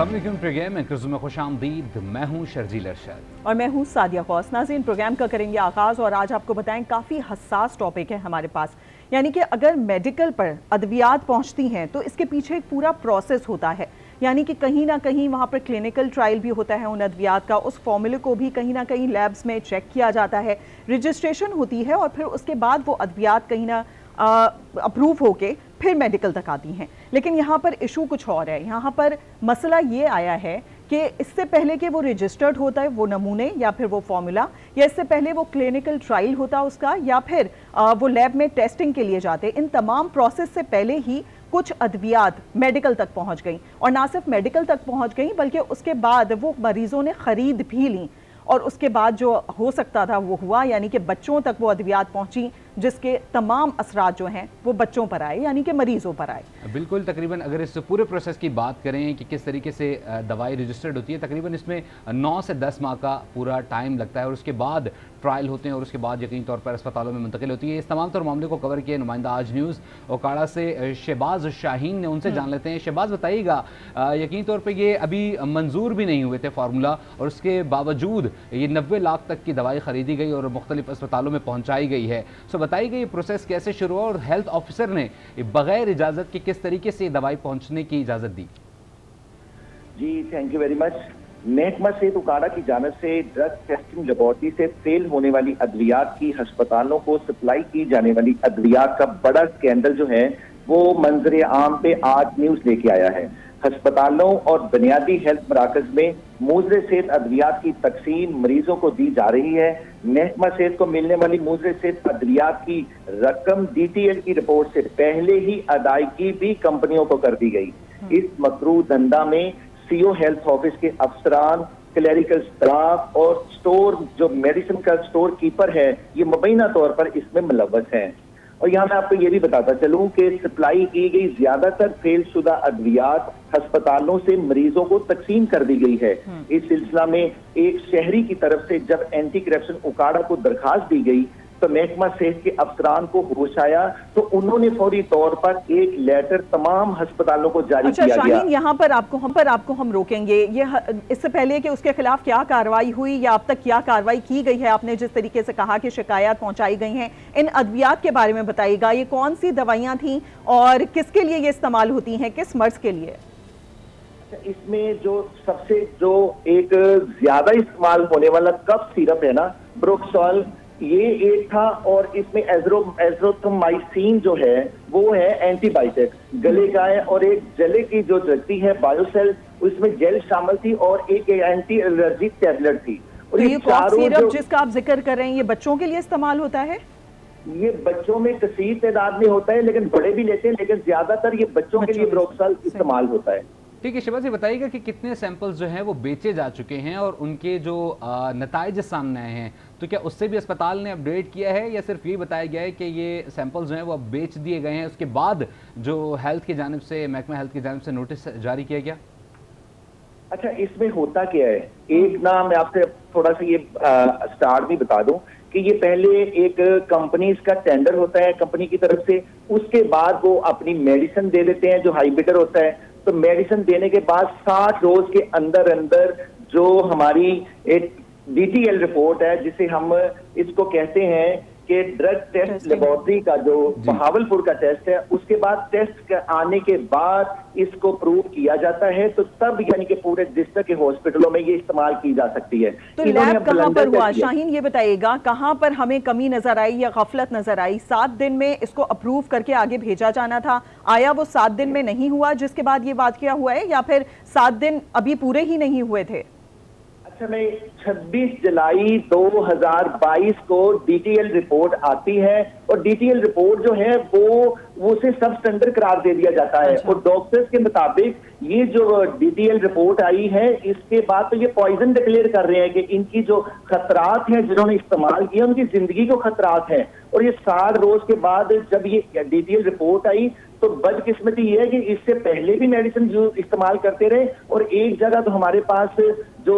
अस्सलामुअलैकुम। प्रोग्राम में खुशामदीद। मैं हूं शर्जील अरशद और मैं हूं सादिया गौस। नाज़रीन, प्रोग्राम का करेंगे आगाज़ और आज आपको बताएं काफ़ी हसास टॉपिक है हमारे पास। यानी कि अगर मेडिकल पर अद्वियात पहुंचती हैं तो इसके पीछे एक पूरा प्रोसेस होता है। यानी कि कहीं ना कहीं वहाँ पर क्लिनिकल ट्रायल भी होता है उन अद्वियात का, उस फॉर्मूले को भी कहीं ना कहीं लैब्स में चेक किया जाता है, रजिस्ट्रेशन होती है और फिर उसके बाद वो अद्वियात कहीं ना अप्रूव होके फिर मेडिकल तक आती हैं। लेकिन यहाँ पर इशू कुछ और है। यहाँ पर मसला ये आया है कि इससे पहले कि वो रजिस्टर्ड होता है वो नमूने या फिर वो फॉर्मूला, या इससे पहले वो क्लिनिकल ट्रायल होता उसका, या फिर वो लैब में टेस्टिंग के लिए जाते, इन तमाम प्रोसेस से पहले ही कुछ अद्वियात मेडिकल तक पहुँच गई। और ना सिर्फ मेडिकल तक पहुँच गई बल्कि उसके बाद वो मरीज़ों ने ख़रीद भी ली और उसके बाद जो हो सकता था वो हुआ। यानी कि बच्चों तक वो अद्वियात पहुंची जिसके तमाम असरात जो हैं वो बच्चों पर आए, यानी कि मरीजों पर आए। बिल्कुल। तकरीबन अगर इस पूरे प्रोसेस की बात करें कि किस तरीके से दवाई रजिस्टर्ड होती है, तकरीबन इसमें 9 से 10 माह का पूरा टाइम लगता है और उसके बाद ट्रायल होते हैं और उसके बाद यकीनी तौर पर अस्पतालों में मुंतकिल होती है। इस तमाम तौर मामले को कवर किया नुमाइंदा आज न्यूज़ ओकाड़ा से शहबाज शाहीन ने। उनसे जान लेते हैं। शहबाज, बताइएगा, यकीनी तौर पर ये अभी मंजूर भी नहीं हुए थे फार्मूला और उसके बावजूद ये 90 लाख तक की दवाई खरीदी गई और मुख्तलिफ अस्पतालों में पहुँचाई गई है। सो बताइएगा ये प्रोसेस कैसे शुरू हुआ और हेल्थ ऑफिसर ने बगैर इजाज़त के किस तरीके से दवाई पहुंचने की इजाज़त दी? जी, थैंक यू वेरी मच। महकमा सेहत उकाड़ा की जानिब से ड्रग टेस्टिंग लेबोरेटरी से फेल होने वाली अद्वियात की अस्पतालों को सप्लाई की जाने वाली अद्वियात का बड़ा स्कैंडल जो है वो मंजर आम पे आज न्यूज लेके आया है। अस्पतालों और बुनियादी हेल्थ मराकज में मुजर सेहत अद्वियात की तकसीम मरीजों को दी जा रही है। महकमा सेहत को मिलने वाली मुजर सेहत अद्वियात की रकम DTL की रिपोर्ट से पहले ही अदायगी भी कंपनियों को कर दी गई। इस मकरू धंधा में CO हेल्थ ऑफिस के अफसरान, क्लरिकल स्टाफ और स्टोर जो मेडिसिन का स्टोर कीपर है, ये मुबैना तौर पर इसमें मुलव्वस हैं। और यहाँ मैं आपको ये भी बताता चलूं कि सप्लाई की गई ज्यादातर फेल शुदा अद्वियात अस्पतालों से मरीजों को तकसीम कर दी गई है। इस सिलसिला में एक शहरी की तरफ से जब एंटी करप्शन उकाड़ा को दरखास्त दी गई तो महकमा सेहत के अफसरान को होश आया तो उन्होंने फौरी तौर पर एक लेटर तमाम अस्पतालों को जारी किया गया। शाहीन, यहाँ पर आपको हम रोकेंगे। ये इससे पहले कि उसके खिलाफ क्या कार्रवाई हुई या अब तक क्या कार्रवाई की गई है, आपने जिस तरीके से कहा कि शिकायत पहुंचाई गई हैं, इन अद्वियात के बारे में बताइएगा। ये कौन सी दवाइयाँ थी और किसके लिए ये इस्तेमाल होती हैं, किस मर्ज के लिए? इसमें जो सबसे एक ज्यादा इस्तेमाल होने वाला कफ सिरप है ना, ब्रोक्सॉल, ये एक था। और इसमें एज़्रोथ्रोमाइसिन जो है वो है एंटीबायोटिक, गले का है। और एक जले की जो लगती है बायोसेल, उसमें जेल शामिल थी और एक एंटी एलर्जी टैबलेट थी। और ये कफ सिरप जिसका आप जिक्र कर रहे हैं, ये बच्चों के लिए इस्तेमाल होता है? ये बच्चों में कसीर तादाद में होता है लेकिन बड़े भी लेते हैं, लेकिन ज्यादातर ये बच्चों के लिए ब्रोक्सॉल इस्तेमाल होता है। ठीक है शहबाज, बताइएगा कि कितने सैंपल्स जो हैं वो बेचे जा चुके हैं और उनके जो नताइज सामने आए हैं, तो क्या उससे भी अस्पताल ने अपडेट किया है या सिर्फ यही बताया गया है कि ये सैंपल्स जो हैं वो अब बेच दिए गए हैं, उसके बाद जो हेल्थ की जानिब से, महकमा हेल्थ की जानिब से नोटिस जारी किया गया? अच्छा, इसमें होता क्या है, एक ना मैं आपसे थोड़ा सा ये स्टार्ट भी बता दूं कि ये पहले एक कंपनी का टेंडर होता है कंपनी की तरफ से, उसके बाद वो अपनी मेडिसिन दे देते हैं जो हाई बिडर होता है। तो मेडिसिन देने के बाद 60 रोज के अंदर अंदर जो हमारी एक DTL रिपोर्ट है, जिसे हम इसको कहते हैं कि ड्रग टेस्ट लेबोरेटरी का जो बहावलपुर का टेस्ट है, उसके बाद टेस्ट आने के बाद इसको प्रूव किया जाता है, तो तब यानी कि पूरे डिस्ट्रिक्ट के हॉस्पिटलों में ये इस्तेमाल की जा सकती है। तो लैब कहाँ पर हुआ शाहीन, ये बताइएगा, कहाँ पर हमें कमी नजर आई या गफलत नजर आई? 7 दिन में इसको अप्रूव करके आगे भेजा जाना था, आया वो 7 दिन में नहीं हुआ जिसके बाद ये वाकया हुआ है, या फिर 7 दिन अभी पूरे ही नहीं हुए थे? 26 जुलाई 2022 को DTL रिपोर्ट आती है और DTL रिपोर्ट जो है वो उसे सब स्टैंडर्ड करार दे दिया जाता है। और डॉक्टर्स के मुताबिक ये जो DTL रिपोर्ट आई है, इसके बाद तो ये पॉइजन डिक्लेयर कर रहे हैं कि इनकी जो खतरात हैं जिन्होंने इस्तेमाल किया उनकी जिंदगी को खतरात हैं। और ये 60 रोज के बाद जब ये DTL रिपोर्ट आई तो बदकिस्मती ये है कि इससे पहले भी मेडिसिन इस्तेमाल करते रहे। और एक जगह तो हमारे पास जो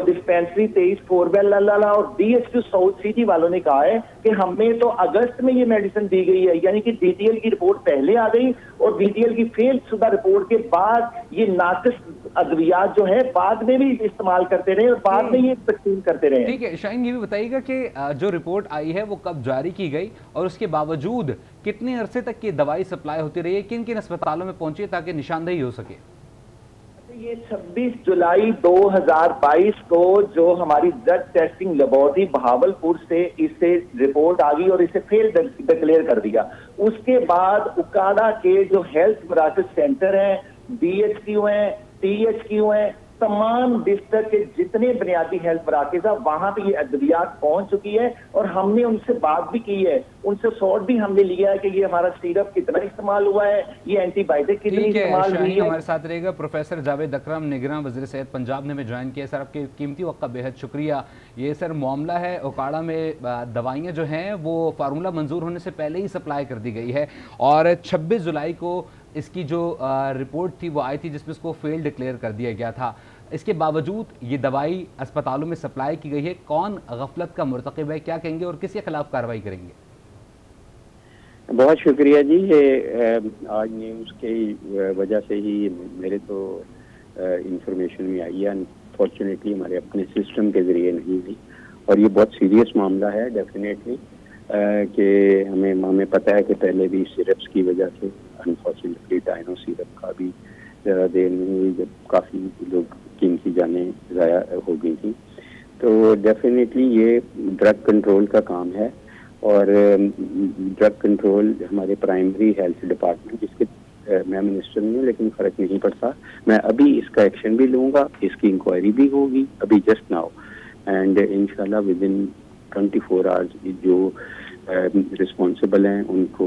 डिस्पेंसरी 23 फोरवेल और DHQ साउथ सिटी वालों ने कहा है कि हमें तो अगस्त में ये मेडिसिन दी गई है, यानी कि DTL की रिपोर्ट पहले आ गई और DTL की फेल शुदा रिपोर्ट के बाद ये नाकिस अद्वियात जो है बाद में भी इस्तेमाल करते रहे और बाद में ये तकसीम करते रहे। ठीक है शाहीन, ये भी बताइएगा कि जो रिपोर्ट आई है वो कब जारी की गई और उसके बावजूद कितने अरसे तक की दवाई सप्लाई होती रही है, किन किन अस्पतालों में पहुंची ताकि निशानदेही हो सके? ये 26 जुलाई 2022 को जो हमारी ड्रग टेस्टिंग लेबोरेटरी बहावलपुर से इसे रिपोर्ट आ गई और इसे फेल डिक्लेयर कर दिया। उसके बाद उकाड़ा के जो हेल्थ मराकज सेंटर हैं, BHQ हैं, THQ हैं, तमाम डिस्ट्रिक्ट के जितने बुनियादी हेल्थ मराकज है वहां पे ये अद्वियात पहुंच चुकी है और हमने उनसे बात भी की है, उनसे सॉर्ट भी हमने लिया है कि ये हमारा सिरप कितना इस्तेमाल हुआ है, ये एंटीबायोटिक कितनी इस्तेमाल हुई है। हमारे साथ रहेगा प्रोफेसर जावेद अकरम, निगरान वज़ीर सेहत पंजाब ने हमें ज्वाइन किया। सर आपके कीमती वक्त का बेहद शुक्रिया। ये सर मामला है उकाड़ा में दवाइयाँ जो हैं वो फार्मूला मंजूर होने से पहले ही सप्लाई कर दी गई है और 26 जुलाई को इसकी जो रिपोर्ट थी वो आई थी जिसमें इसको फेल डिक्लेयर कर दिया गया था। इसके बावजूद ये दवाई अस्पतालों में सप्लाई की गई है। कौन गफलत का मुर्तकिब है, क्या कहेंगे और किसके खिलाफ कार्रवाई करेंगे? बहुत शुक्रिया जी। ये आज न्यूज़ की वजह से ही मेरे तो इंफॉर्मेशन में आई है। अनफॉर्चुनेटली हमारे अपने सिस्टम के ज़रिए नहीं हुई और ये बहुत सीरियस मामला है डेफिनेटली कि हमें पता है कि पहले भी सिरप्स की वजह से अनफॉर्चुनेटली डायनो सिरप का भी ज़्यादा देर नहीं हुई जब काफ़ी लोग कीमती जानें ज़ाया हो गई थी। तो डेफिनेटली ये ड्रग कंट्रोल का काम है और ड्रग कंट्रोल हमारे प्राइमरी हेल्थ डिपार्टमेंट, जिसके मैं मिनिस्टर नहीं हूँ लेकिन फ़र्क नहीं पड़ता, मैं अभी इसका एक्शन भी लूँगा, इसकी इंक्वायरी भी होगी अभी जस्ट नाउ एंड इंशाल्लाह विद इन 24 आवर्स जो रिस्पॉन्सिबल हैं उनको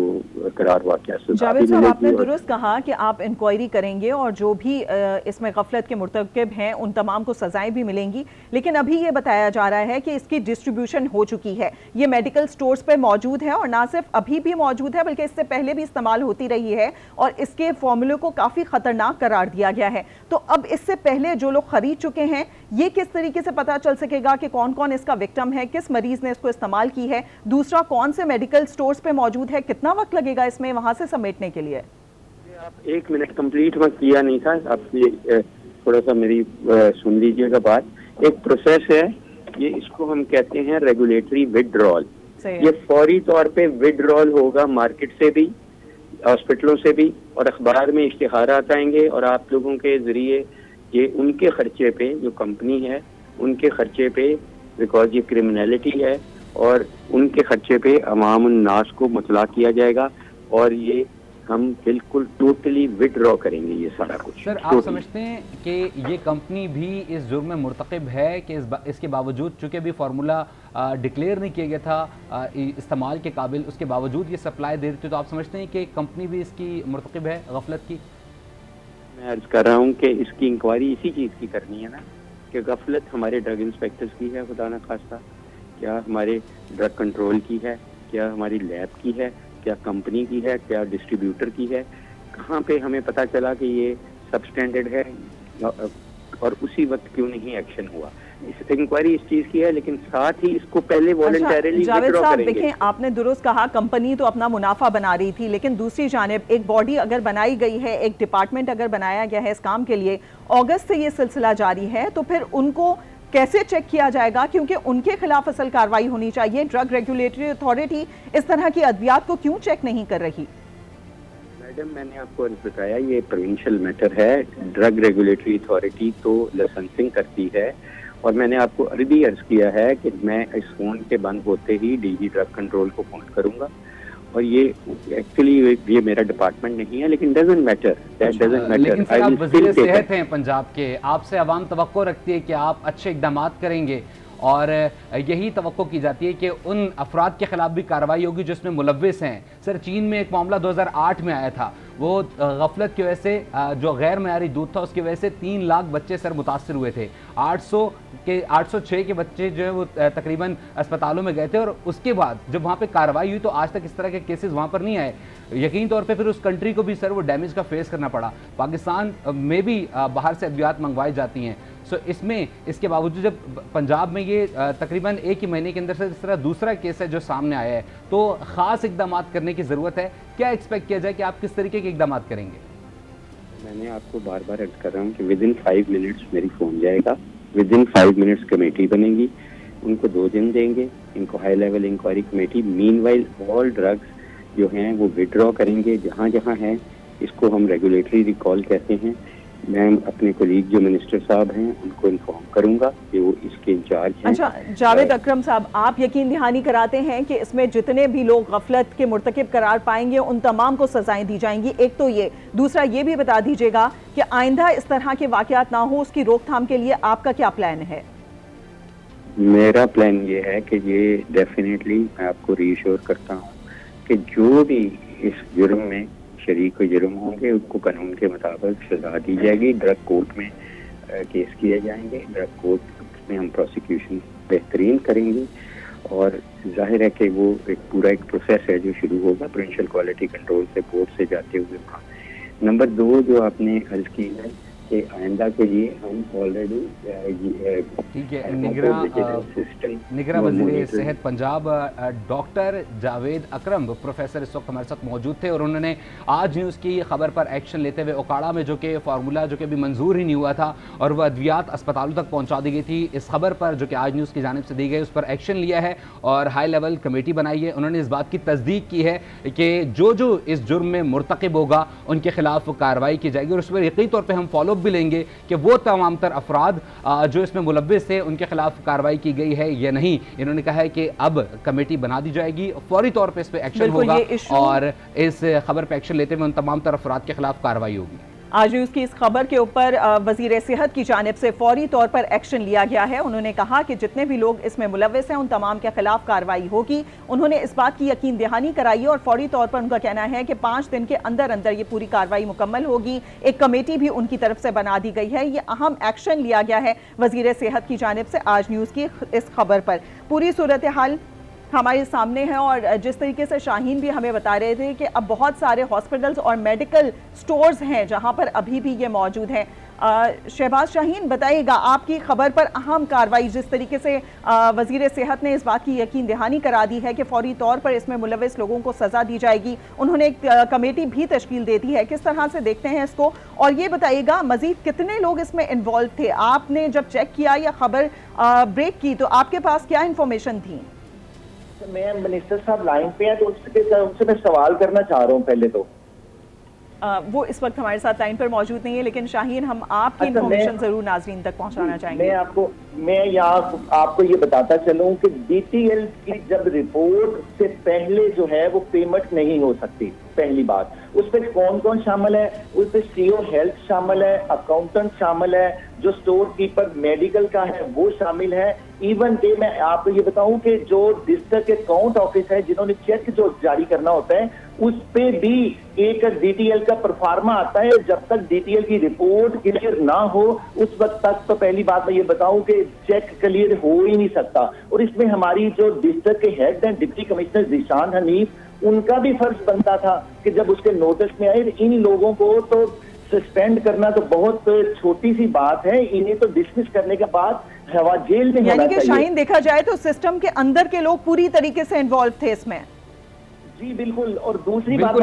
करार वाक़या से जावेद साहब आपने दुरुस्त कहा कि आप इंक्वायरी करेंगे और जो भी इसमें गफलत के मुर्तकिब हैं उन तमाम को सजाएं भी मिलेंगी, लेकिन अभी ये बताया जा रहा है कि इसकी डिस्ट्रीब्यूशन हो चुकी है, ये मेडिकल स्टोर्स पे मौजूद है और ना सिर्फ अभी भी मौजूद है बल्कि इससे पहले भी इस्तेमाल होती रही है और इसके फॉर्मूले को काफ़ी ख़तरनाक करार दिया गया है। तो अब इससे पहले जो लोग खरीद चुके हैं ये किस तरीके से पता चल सकेगा कि कौन कौन इसका विक्टिम है, किस मरीज ने इसको इस्तेमाल की है, दूसरा कौन से मेडिकल स्टोर्स पे मौजूद है, कितना वक्त लगेगा इसमें वहां से समेटने के लिए? आप 1 मिनट कंप्लीट वक्त किया नहीं था, आप ये थोड़ा सा मेरी सुन लीजिएगा बात। एक प्रोसेस है, ये इसको हम कहते हैं रेगुलेटरी विड्रॉल। ये फौरी तौर पे विड्रॉल होगा मार्केट से भी, हॉस्पिटलों से भी और अखबार में इश्तिहारात आएंगे और आप लोगों के जरिए ये उनके खर्चे पे, जो कंपनी है उनके खर्चे पे, बिकॉज ये क्रिमिनलिटी है और उनके खर्चे पे अवाम उन्नास को मुतला किया जाएगा और ये हम बिल्कुल टोटली विड्रॉ करेंगे ये सारा कुछ। सर आप समझते हैं कि ये कंपनी भी इस जुर्म में मुर्तकिब है कि इसके बावजूद चूँकि अभी फार्मूला डिक्लेयर नहीं किया गया था इस्तेमाल के काबिल, उसके बावजूद ये सप्लाई दे देती, तो आप समझते हैं कि कंपनी भी इसकी मुर्तकिब है गफलत की? मैं अर्ज कर रहा हूँ कि इसकी इंक्वायरी इसी चीज़ की करनी है ना, कि गफलत हमारे ड्रग इंस्पेक्टर्स की है खुदा न खास्ता, क्या हमारे ड्रग कंट्रोल की है, क्या हमारी लैब की है, क्या कंपनी की है, क्या डिस्ट्रीब्यूटर की है, कहाँ पे हमें पता चला कि ये सबस्टैंडर्ड है और उसी वक्त क्यों नहीं एक्शन हुआ? इस इंक्वायरी इस चीज की है, लेकिन साथ ही इसको पहले वॉलंटरीली जावेद साहब देखें, आपने दुरुस्त कहा कंपनी तो अपना मुनाफा बना रही थी, लेकिन दूसरी जानिब एक बॉडी अगर बनाई गई है, एक डिपार्टमेंट अगर बनाया गया है इस काम के लिए, अगस्त से ये सिलसिला जारी है, तो फिर उनको कैसे चेक किया जाएगा? क्योंकि उनके खिलाफ असल कार्रवाई होनी चाहिए। ड्रग रेगुलेटरी अथॉरिटी इस तरह की अद्वियात को क्यों चेक नहीं कर रही? मैडम मैंने आपको बताया ये प्रोविंशियल मैटर है, ड्रग रेगुलेटरी अथॉरिटी तो लाइसेंसिंग करती है और मैंने आपको अरबी अर्ज किया है कि मैं इस फोन के बंद होते ही डीजी ड्रग कंट्रोल को फोन करूंगा और ये एक्चुअली ये मेरा डिपार्टमेंट नहीं है, लेकिन doesn't matter, that doesn't matter. लेकिन सर आप वज़ीर सेहत हैं पंजाब के, आपसे आवाम तवक्को रखती है कि आप अच्छे इक़दाम करेंगे और यही तवक्को की जाती है कि उन अफराद के खिलाफ भी कार्रवाई होगी जो इसमें मुलव्विस हैं। सर चीन में एक मामला 2008 में आया था, वो गफलत की वजह से जो गैर मयारी दूध था उसकी वजह से 3 लाख बच्चे सर मुतासर हुए थे। 806 के बच्चे जो है वो तकरीबन अस्पतालों में गए थे और उसके बाद जब वहाँ पे कार्रवाई हुई तो आज तक इस तरह के केसेस वहाँ पर नहीं आए। यकीन तौर पे फिर उस कंट्री को भी सर वो डैमेज का फेस करना पड़ा। पाकिस्तान में भी बाहर से अद्वियात मंगवाई जाती हैं। सो इसमें इसके बावजूद जब पंजाब में ये तकरीबन 1 ही महीने के अंदर से इस तरह दूसरा केस है जो सामने आया है, तो ख़ास इक़दाम करने की ज़रूरत है। क्या एक्सपेक्ट किया जाए कि आप किस तरीके के इक़दाम करेंगे? मैंने आपको बार बार अर्ज कर रहा हूँ कि विद इन 5 मिनट्स मेरी फोन जाएगा, विद इन 5 मिनट्स कमेटी बनेगी, उनको 2 दिन देंगे, इनको high level inquiry committee. Meanwhile all drugs जो हैं वो विड्रॉ करेंगे जहाँ जहाँ हैं। इसको हम रेगुलेटरी रिकॉल कहते हैं। मैं अपने कोलीग जो मिनिस्टर साहब हैं उनको इन्फॉर्म करूंगा कि वो इसके इंचार्ज हैं। अच्छा जावेद अकरम साहब, आप यकीन दहानी कराते हैं कि इसमें जितने भी लोग गफलत के मुर्तकिब करार पाएंगे उन तमाम को सजाएं दी जाएंगी? एक तो ये, दूसरा ये भी बता दीजिएगा कि आइंदा इस तरह के वाकयात ना हो, उसकी रोकथाम के लिए आपका क्या प्लान है? मेरा प्लान ये है कि ये डेफिनेटली मैं आपको रीश्योर करता हूँ कि जो भी इस जुर्म में शरीक जुर्म होंगे उनको कानून के मुताबिक सजा दी जाएगी। ड्रग कोर्ट में केस किए जाएंगे, ड्रग कोर्ट में हम प्रोसिक्यूशन बेहतरीन करेंगे और जाहिर है कि वो एक प्रोसेस है जो शुरू होगा प्रोविंशियल क्वालिटी कंट्रोल से बोर्ड से जाते हुए वहाँ। नंबर 2 जो आपने अर्ज की है कि आइंदा के लिए हम ऑलरेडी ठीक है, निगरान वज़ीर सेहत पंजाब डॉक्टर जावेद अकरम प्रोफेसर इस वक्त हमारे साथ मौजूद थे और उन्होंने आज न्यूज़ की खबर पर एक्शन लेते हुए ओकाड़ा में जो कि फार्मूला जो कि अभी मंजूर ही नहीं हुआ था और वह अद्वियात अस्पतालों तक पहुँचा दी गई थी, इस खबर पर जो कि आज न्यूज़ की जानिब से दी गई उस पर एक्शन लिया है और हाई लेवल कमेटी बनाई है। उन्होंने इस बात की तस्दीक की है कि जो जो इस जुर्म में मुर्तकिब होगा उनके खिलाफ कार्रवाई की जाएगी और उस पर यकीनी तौर पर हम फॉलो भी लेंगे कि वो तमाम तर अफराद जो इसमें मुलव्विस थे उनके खिलाफ कार्रवाई की गई है या नहीं। इन्होंने कहा है कि अब कमेटी बना दी जाएगी, फौरी तौर पर इस पर एक्शन होगा और इस खबर पर एक्शन लेते हुए उन तमाम तर अफराद के खिलाफ कार्रवाई होगी। आज न्यूज़ की इस खबर के ऊपर वज़ीर सेहत की जानिब से फौरी तौर पर एक्शन लिया गया है। उन्होंने कहा कि जितने भी लोग इसमें मुलव्विस हैं उन तमाम के खिलाफ कार्रवाई होगी। उन्होंने इस बात की यकीन दहानी कराई और फौरी तौर पर उनका कहना है कि 5 दिन के अंदर अंदर ये पूरी कार्रवाई मुकम्मल होगी। एक कमेटी भी उनकी तरफ से बना दी गई है। ये अहम एक्शन लिया गया है वज़ीर सेहत की जानिब से आज न्यूज़ की इस खबर पर। पूरी सूरत हाल हमारे सामने है और जिस तरीके से शाहीन भी हमें बता रहे थे कि अब बहुत सारे हॉस्पिटल्स और मेडिकल स्टोर्स हैं जहां पर अभी भी ये मौजूद हैं। शहबाज शाहीन, बताइएगा आपकी खबर पर अहम कार्रवाई, जिस तरीके से वज़ीर सेहत ने इस बात की यकीन दहानी करा दी है कि फौरी तौर पर इसमें मुलव्विस लोगों को सज़ा दी जाएगी, उन्होंने एक कमेटी भी तश्कील दे दी है, किस तरह से देखते हैं इसको? और ये बताइएगा मज़ीद कितने लोग इसमें इन्वॉल्व थे? आपने जब चेक किया या खबर ब्रेक की तो आपके पास क्या इंफॉर्मेशन थी? मैं मिनिस्टर साहब लाइन पे हैं तो उनसे मैं सवाल करना चाह रहा हूँ। पहले तो वो इस वक्त हमारे साथ लाइन पर मौजूद नहीं है, लेकिन शाहीन हम आपकी इंफॉर्मेशन जरूर नाजरीन तक पहुंचाना चाहेंगे। मैं यहाँ आपको ये बताता चलूँ कि DTL की जब रिपोर्ट से पहले जो है वो पेमेंट नहीं हो सकती। पहली बात, उस पर कौन कौन शामिल है? उस पर CO हेल्थ शामिल है, अकाउंटेंट शामिल है, जो स्टोर कीपर मेडिकल का है वो शामिल है। इवन के मैं आपको ये बताऊं कि जो डिस्ट्रिक्ट अकाउंट ऑफिस है जिन्होंने चेक जो जारी करना होता है उस पे भी एक DTL का परफार्मा आता है। जब तक DTL की रिपोर्ट क्लियर ना हो उस वक्त तक तो पहली बात मैं ये बताऊं कि चेक क्लियर हो ही नहीं सकता। और इसमें हमारी जो डिस्ट्रिक्ट के हेड हैं डिप्टी कमिश्नर जीशान हनीफ, उनका भी फर्ज बनता था कि जब उसके नोटिस में आए इन लोगों को तो सस्पेंड करना तो बहुत छोटी सी बात है, इन्हें तो डिसमिस करने के बाद हवा जेल में यानी कि शाहीन देखा जाए तो सिस्टम के अंदर के लोग पूरी तरीके से इन्वॉल्व थे इसमें। जी बिल्कुल। और दूसरी बात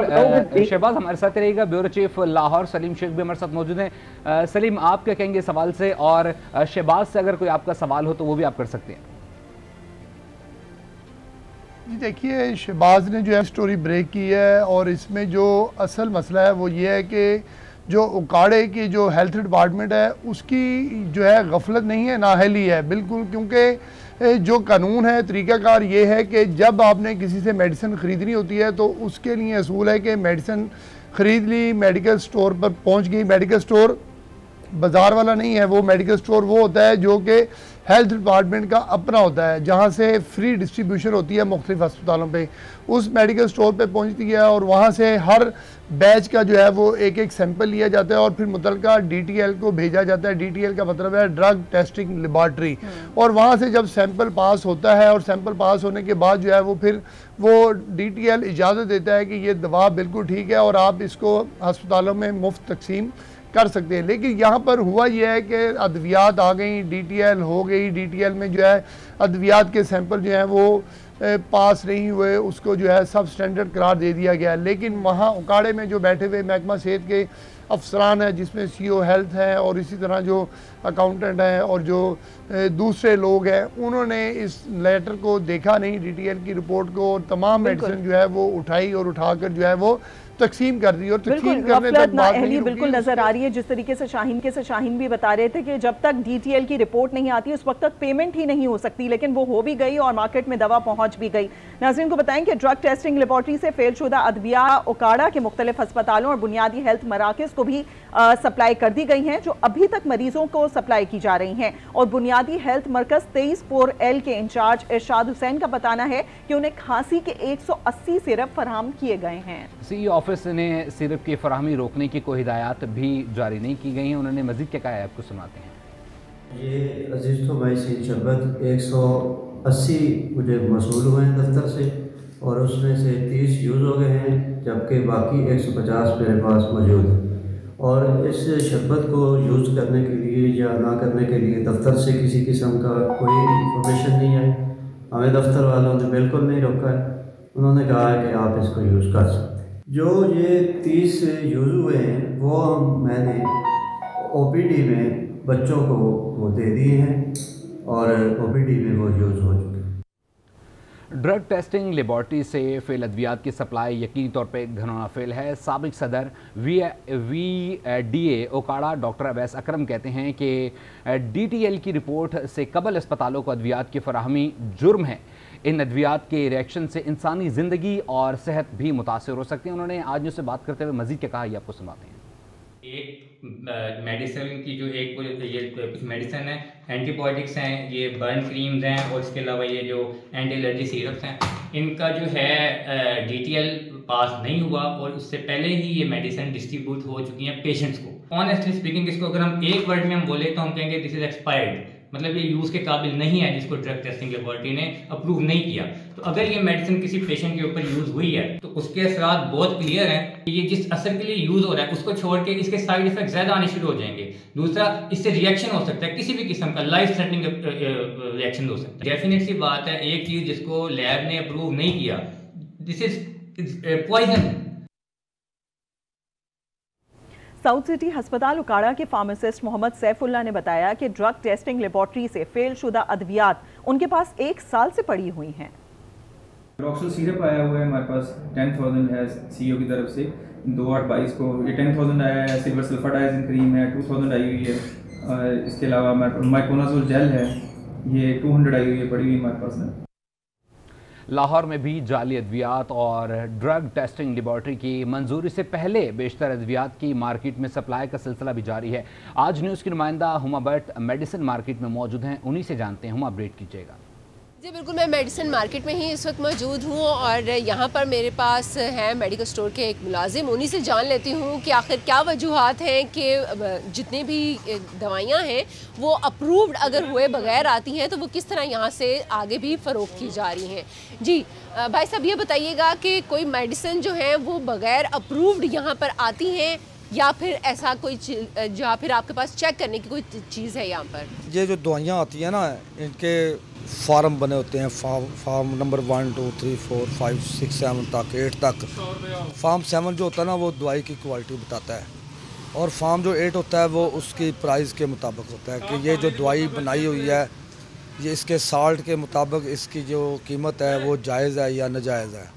शहबाज हमारे साथ रहेगा, ब्यूरो चीफ लाहौर सलीम शेख भी हमारे साथ मौजूद हैं। सलीम, आप क्या कहेंगे सवाल से? और शहबाज से अगर कोई आपका सवाल हो तो वो भी आप कर सकते हैं। जी देखिए, शहबाज ने जो है स्टोरी ब्रेक की है और इसमें जो असल मसला है वो ये है कि जो उकाड़े की जो हेल्थ डिपार्टमेंट है उसकी जो है गफलत नहीं है, नाअहली है बिल्कुल। क्योंकि जो कानून है, तरीक़ाकार ये है कि जब आपने किसी से मेडिसिन ख़रीदनी होती है तो उसके लिए असूल है कि मेडिसिन ख़रीद ली, मेडिकल स्टोर पर पहुंच गई। मेडिकल स्टोर बाज़ार वाला नहीं है, वो मेडिकल स्टोर वो होता है जो कि हेल्थ डिपार्टमेंट का अपना होता है, जहाँ से फ्री डिस्ट्रीब्यूशन होती है मुख्तलिफ अस्पतालों पे। उस मेडिकल स्टोर पे पहुँचती है और वहाँ से हर बैच का जो है वो एक एक सैंपल लिया जाता है और फिर मुतलका DTL को भेजा जाता है। DTL का मतलब है ड्रग टेस्टिंग लेबॉर्ट्री। और वहाँ से जब सैंपल पास होता है और सैंपल पास होने के बाद जो है वो फिर वो DTL इजाज़त देता है कि ये दवा बिल्कुल ठीक है और आप इसको अस्पतालों में मुफ्त तकसीम कर सकते हैं। लेकिन यहाँ पर हुआ यह है कि अद्वियात आ गई, DTL हो गई, DTL में जो है अद्वियात के सैंपल जो हैं वो पास नहीं हुए, उसको जो है सब स्टैंडर्ड करार दे दिया गया। लेकिन वहाँ उकाड़े में जो बैठे हुए महकमा सेहत के अफसरान है जिसमें CEO हेल्थ है और इसी तरह जो अकाउंटेंट हैं और जो दूसरे लोग हैं, उन्होंने इस लेटर को देखा नहीं, DTL की रिपोर्ट को, और तमाम मेडिसिन जो है वो उठाई और उठाकर जो है वो तकसीम कर दी और तकसीम करने तक बात नहीं बिल्कुल नजर आ रही है। जिस तरीके से शाहीन भी बता रहे थे कि जब तक DTL की रिपोर्ट नहीं आती उस वक्त तक पेमेंट ही नहीं हो सकती, लेकिन वो हो भी गई और मार्केट में दवा पहुंच भी गई। नाज़रीन को बताएं कि ड्रग टेस्टिंग लेबॉर्ट्री से फेलशुदा अद्विया ओकाड़ा के मुख्तलिफ अस्पतालों और बुनियादी हेल्थ मराकज़ को भी सप्लाई कर दी गई हैं, जो अभी तक मरीजों को सप्लाई की जा रही हैं। और बुनियादी हेल्थ मरकज़ 23-4L के इंचार्ज इरशाद हुसैन का बताना है कि उन्हें खांसी के 180 सिरप फराहम किए गए हैं। CEO ऑफिस ने सिरप की फराहमी रोकने की कोई हिदायत भी जारी नहीं की गई हैं। उन्होंने मजीद क्या कहा है, आपको सुनाते हैं। ये अजीज तो भाई सी शरबत 180 मुझे मसूल हुए हैं दफ्तर से, और उसमें से 30 यूज़ हो गए हैं, जबकि बाकी 150 मेरे पास मौजूद है। और इस शरबत को यूज़ करने के लिए या ना करने के लिए दफ्तर से किसी किस्म का कोई इंफॉर्मेशन नहीं आई। हमें दफ्तर वालों ने बिल्कुल नहीं रोका है, उन्होंने कहा है कि आप इसको यूज़ कर सकते हैं। जो ये 30 यूज़ हुए हैं वो मैंने OPD में बच्चों को वो दे दिए हैं और OPD में वो यूज़ हो चुके हैं। ड्रग टेस्टिंग लेबॉर्ट्री से फेल अद्वियात की सप्लाई यकीनी तौर पर घनौना फेल है। साबिक सदर VDA ओकाड़ा डॉक्टर अवैस अकरम कहते हैं कि DTL की रिपोर्ट से कबल अस्पतालों को अद्वियात की फराहमी जुर्म है। इन अद्वियात के रिएक्शन से इंसानी ज़िंदगी और सेहत भी मुतासर हो सकती है। उन्होंने आज न्यूज़ से बात करते हुए मज़ीद क्या कहा, ये आपको सुनाते हैं। एक मेडिसिन की जो एक ये कुछ मेडिसिन है, एंटीबायोटिक्स हैं, ये बर्न क्रीम्स हैं, और इसके अलावा ये जो एंटी एलर्जी सिरप्स हैं, इनका जो है DTL पास नहीं हुआ और उससे पहले ही ये मेडिसिन डिस्ट्रीब्यूट हो चुकी हैं पेशेंट्स को। ऑनेस्टली स्पीकिंग, इसको अगर हम एक वर्ड में हम बोले तो हम कहेंगे दिस इज एक्सपायर्ड, मतलब ये यूज़ के काबिल नहीं है, जिसको ड्रग टेस्टिंग लेबॉर्ट्री ने अप्रूव नहीं किया। तो अगर ये मेडिसिन किसी पेशेंट के ऊपर यूज़ हुई है तो उसके असरात बहुत क्लियर हैं कि ये जिस असर के लिए यूज़ हो रहा है उसको छोड़ के इसके साइड इफेक्ट ज़्यादा आने शुरू हो जाएंगे। दूसरा, इससे रिएक्शन हो सकता है, किसी भी किस्म का लाइफ थ्रेटनिंग रिएक्शन हो सकता है। डेफिनेट सी बात है, एक चीज़ जिसको लैब ने अप्रूव नहीं किया, this is poison. South city अस्पताल उकाड़ा के फार्मासिस्ट मोहम्मद सैफुल्लाह ने बताया कि ड्रग टेस्टिंग लेबॉर्ट्री से फेलशुदा अद्वियात उनके पास 1 साल से पड़ी हुई हैं। रॉक्सल सिरप आया हुआ है हमारे पास 10,000 है CEO की तरफ से 2822 को। ये 10,000 आया है। सिल्वर सल्फाडाइजिन क्रीम है 2,000 आई हुई है। इसके अलावा माइकोनाजोल जेल है, ये 200 आई हुई है, पड़ी हुई हमारे पास ना। लाहौर में भी जाली अद्वियात और ड्रग टेस्टिंग लेबॉर्ट्री की मंजूरी से पहले बेशतर अद्वियात की मार्केट में सप्लाई का सिलसिला भी जारी है। आज न्यूज़ की नुमाइंदा हुमा भट्ट मेडिसिन मार्केट में मौजूद हैं, उन्हीं से जानते हैं। हुमा, अपडेट कीजिएगा। जी बिल्कुल, मैं मेडिसिन मार्केट में ही इस वक्त मौजूद हूँ और यहाँ पर मेरे पास हैं मेडिकल स्टोर के एक मुलाजिम। उन्हीं से जान लेती हूँ कि आखिर क्या वजूहात हैं कि जितनी भी दवाइयाँ हैं वो अप्रूव्ड अगर हुए बगैर आती हैं तो वो किस तरह यहाँ से आगे भी फ़रोख्त की जा रही हैं। जी भाई साहब, ये बताइएगा कि कोई मेडिसिन जो है वो बगैर अप्रूव्ड यहाँ पर आती हैं या फिर ऐसा कोई या फिर आपके पास चेक करने की कोई चीज़ है यहाँ पर? ये जो दवाइयाँ आती हैं ना, इनके फार्म बने होते हैं, फार्म नंबर 1 2 3 4 5 6 7 तक 8 तक। फार्म 7 जो होता है ना वो दवाई की क्वालिटी बताता है, और फार्म जो 8 होता है वो उसकी प्राइस के मुताबिक होता है कि ये जो दवाई बनाई हुई है ये इसके साल्ट के मुताबिक इसकी जो कीमत है वो जायज़ है या नाजायज़ है।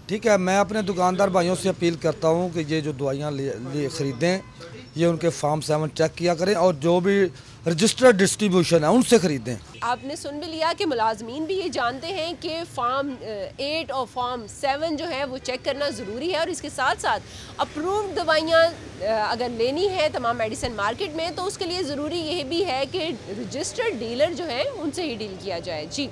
ठीक है, मैं अपने दुकानदार भाइयों से अपील करता हूँ कि ये जो दवाइयाँ ख़रीदें ये उनके फार्म 7 चेक किया करें और जो भी रजिस्टर्ड डिस्ट्रीब्यूशन है उनसे ख़रीदें। आपने सुन भी लिया कि मुलाजमीन भी ये जानते हैं कि फार्म 8 और फार्म 7 जो है वो चेक करना ज़रूरी है, और इसके साथ साथ अप्रूव्ड दवाइयाँ अगर लेनी है तमाम मेडिसिन मार्केट में तो उसके लिए ज़रूरी ये भी है कि रजिस्टर्ड डीलर जो है उनसे ही डील किया जाए। जी,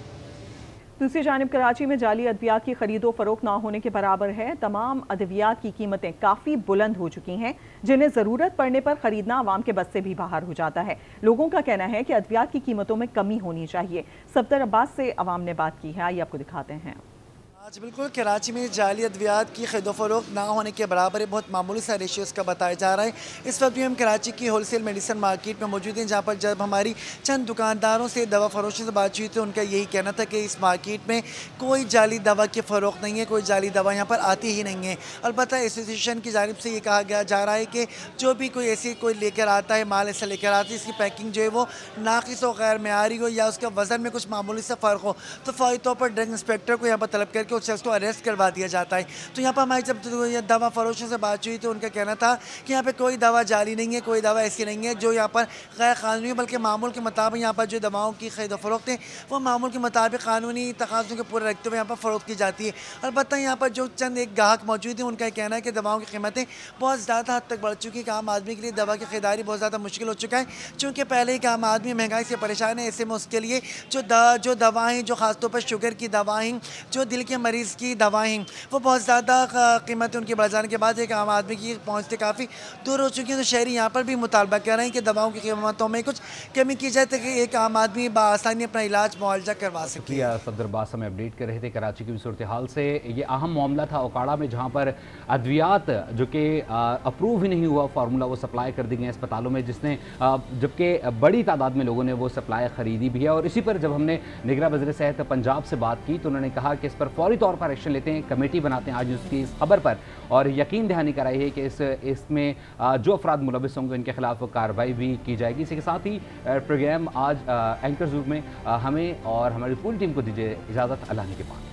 दूसरी जानिब कराची में जाली अद्वियात की खरीदो फरोख्त ना होने के बराबर है। तमाम अद्वियात की कीमतें काफ़ी बुलंद हो चुकी हैं, जिन्हें ज़रूरत पड़ने पर ख़रीदना आवाम के बस से भी बाहर हो जाता है। लोगों का कहना है कि अद्वियात की कीमतों में कमी होनी चाहिए। सफदर अब्बास से अवाम ने बात की है, आइए आपको दिखाते हैं। आज बिल्कुल कराची में जाली अद्वियात की खरीदो फरोख्त ना होने के बराबर है, बहुत मामूली सा रेशियो इसका बताया जा रहा है। इस वक्त भी हम कराची की होलसेल मेडिसिन मार्केट में मौजूद हैं, जहाँ पर जब हमारी चंद दुकानदारों से दवा फरोशों से बात हुई तो उनका यही कहना था कि इस मार्केट में कोई जाली दवा की फ़रोख्त नहीं है, कोई जाली दवा यहाँ पर आती ही नहीं है। अलबत्ता एसोसिएशन की जानिब से ये कहा गया जा रहा है कि जो भी कोई ऐसी कोई लेकर आता है, माल ऐसा लेकर आता है, इसकी पैकिंग जो है वो नाक़िस हो, गैर मेयारी हो या उसका वज़न में कुछ मामूली सा फ़र्क हो तो फौरी तौर पर ड्रग इंस्पेक्टर को यहाँ पर तलब करके उस शख्स को अरेस्ट करवा दिया जाता है। तो यहाँ पर हमारी जब दवा फरोशों से बात हुई तो उनका कहना था कि यहाँ पे कोई दवा जाली नहीं है, कोई दवा ऐसी नहीं है जो यहाँ पर गैर कानूनी है, बल्कि मामूल के मुताबिक यहाँ पर जो दवाओं की खरीद फरोख्त है वो मामूल के मुताबिक कानूनी तकाज़ों के पूरे रखते हुए यहाँ पर फ़रोख्त की जाती है। अलबत्ता यहाँ पर जो चंद एक ग्राहक मौजूद है उनका कहना है कि दवाओं की कीमतें बहुत ज़्यादा हद तक बढ़ चुकी है कि आम आदमी के लिए दवा की खरीदारी बहुत ज़्यादा मुश्किल हो चुका है, चूँकि पहले ही आम आदमी महंगाई से परेशान है। ऐसे में उसके लिए जो दवाएँ जो ख़ासतौर पर शुगर की दवाएँ, जो दिल के मरीज़ की दवाएँ, वो बहुत ज़्यादा कीमतें उनके बढ़ जाने के बाद एक आम आदमी की पहुँच से काफ़ी दूर हो चुकी है। तो शहरी यहाँ पर भी मुतालबा कर रहे हैं कि दवाओं की कीमतों में कुछ कमी की जाए ताकि एक आम आदमी बआसानी अपना इलाज मुआवजा करवा सके। सफदर अब्बास हमें अपडेट कर रहे थे कराची की सूरत हाल से। ये अहम मामला था ओकाड़ा में, जहाँ पर अद्वियात जो कि अप्रूव ही नहीं हुआ फार्मूला वो सप्लाई कर दी गई अस्पतालों में, जिसने जबकि बड़ी तादाद में लोगों ने वो सप्लाई ख़रीदी भी है। और इसी पर जब हमने निगरां वज़ीर सेहत पंजाब से बात की तो उन्होंने कहा कि इस पर फौरी तौर पर एक्शन लेते हैं, कमेटी बनाते हैं आज उसकी इस खबर पर, और यकीन दहानी कराई है कि इसमें जो अफराद मुलविस होंगे उनके खिलाफ कार्रवाई भी की जाएगी। इसी के साथ ही प्रोग्राम आज एंकर ज़ूम में हमें और हमारी पूरी टीम को दीजिए इजाज़त। अल्लाह के पास।